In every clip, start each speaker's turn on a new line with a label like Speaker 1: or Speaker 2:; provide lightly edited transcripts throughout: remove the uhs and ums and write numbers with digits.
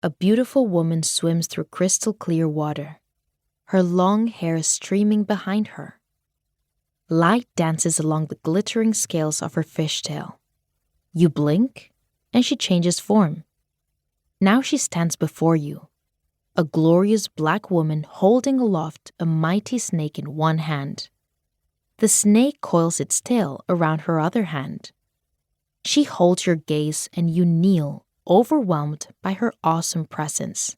Speaker 1: a beautiful woman swims through crystal clear water, her long hair streaming behind her. Light dances along the glittering scales of her fishtail. You blink, and she changes form. Now she stands before you, a glorious black woman holding aloft a mighty snake in one hand. The snake coils its tail around her other hand. She holds your gaze and you kneel, overwhelmed by her awesome presence.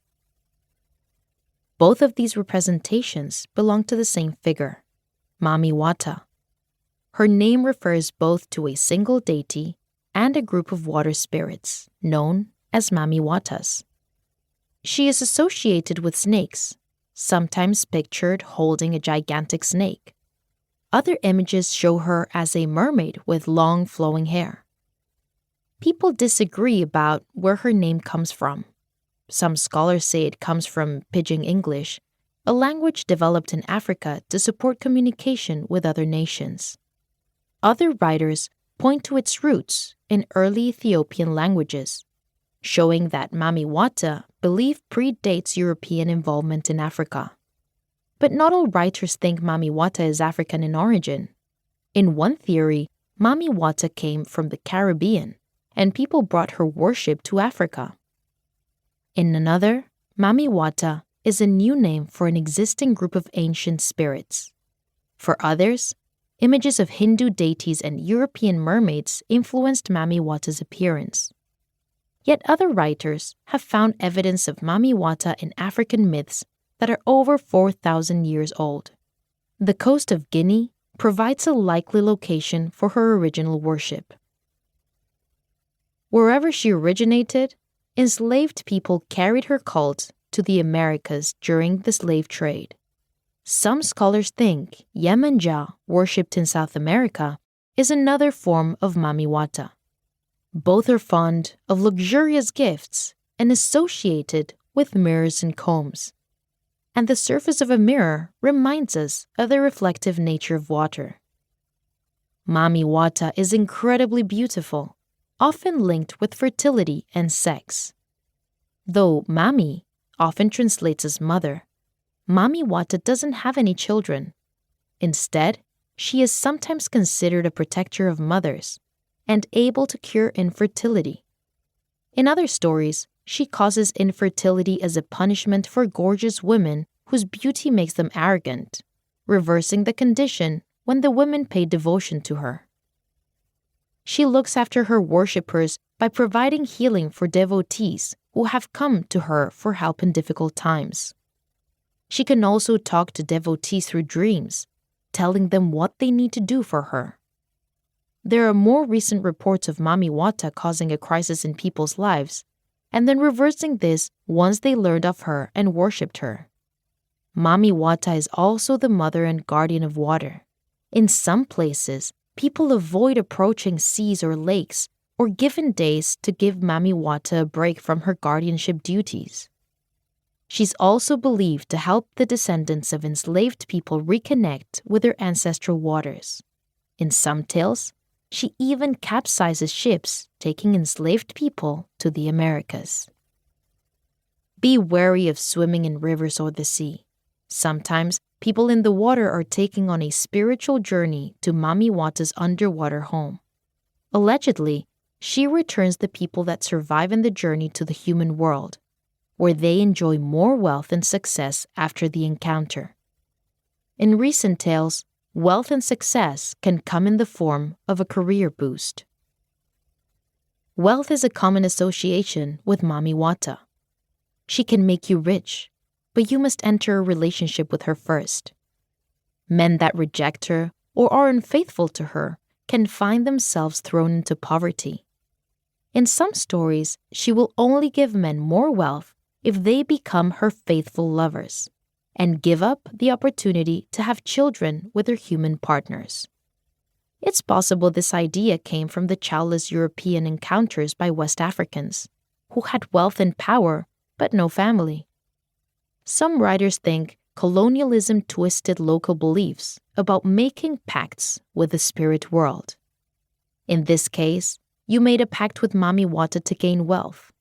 Speaker 1: Both of these representations belong to the same figure, Mami Wata. Her name refers both to a single deity and a group of water spirits known as Mami Watas. She is associated with snakes, sometimes pictured holding a gigantic snake. Other images show her as a mermaid with long flowing hair. People disagree about where her name comes from. Some scholars say it comes from Pidgin English, a language developed in Africa to support communication with other nations. Other writers point to its roots in early Ethiopian languages, showing that Mami Wata belief predates European involvement in Africa. But not all writers think Mami Wata is African in origin. In one theory, Mami Wata came from the Caribbean, and people brought her worship to Africa. In another, Mami Wata is a new name for an existing group of ancient spirits. For others, images of Hindu deities and European mermaids influenced Mami Wata's appearance. Yet other writers have found evidence of Mami Wata in African myths that are over 4,000 years old. The coast of Guinea provides a likely location for her original worship. Wherever she originated, enslaved people carried her cult to the Americas during the slave trade. Some scholars think Yemanja, worshipped in South America, is another form of Mami Wata. Both are fond of luxurious gifts and associated with mirrors and combs. And the surface of a mirror reminds us of the reflective nature of water. Mami Wata is incredibly beautiful, often linked with fertility and sex. Though Mami often translates as mother, Mami Wata doesn't have any children. Instead, she is sometimes considered a protector of mothers and able to cure infertility. In other stories, she causes infertility as a punishment for gorgeous women whose beauty makes them arrogant, reversing the condition when the women pay devotion to her. She looks after her worshippers by providing healing for devotees who have come to her for help in difficult times. She can also talk to devotees through dreams, telling them what they need to do for her. There are more recent reports of Mami Wata causing a crisis in people's lives, and then reversing this once they learned of her and worshipped her. Mami Wata is also the mother and guardian of water. In some places, people avoid approaching seas or lakes or given days to give Mami Wata a break from her guardianship duties. She's also believed to help the descendants of enslaved people reconnect with their ancestral waters. In some tales, she even capsizes ships taking enslaved people to the Americas. Be wary of swimming in rivers or the sea. Sometimes, people in the water are taking on a spiritual journey to Mami Wata's underwater home. Allegedly, she returns the people that survive in the journey to the human world, where they enjoy more wealth and success after the encounter. In recent tales, wealth and success can come in the form of a career boost. Wealth is a common association with Mami Wata. She can make you rich, but you must enter a relationship with her first. Men that reject her or are unfaithful to her can find themselves thrown into poverty. In some stories, she will only give men more wealth if they become her faithful lovers and give up the opportunity to have children with their human partners. It's possible this idea came from the childless European encounters by West Africans, who had wealth and power but no family. Some writers think colonialism twisted local beliefs about making pacts with the spirit world. In this case, you made a pact with Mami Wata to gain wealth.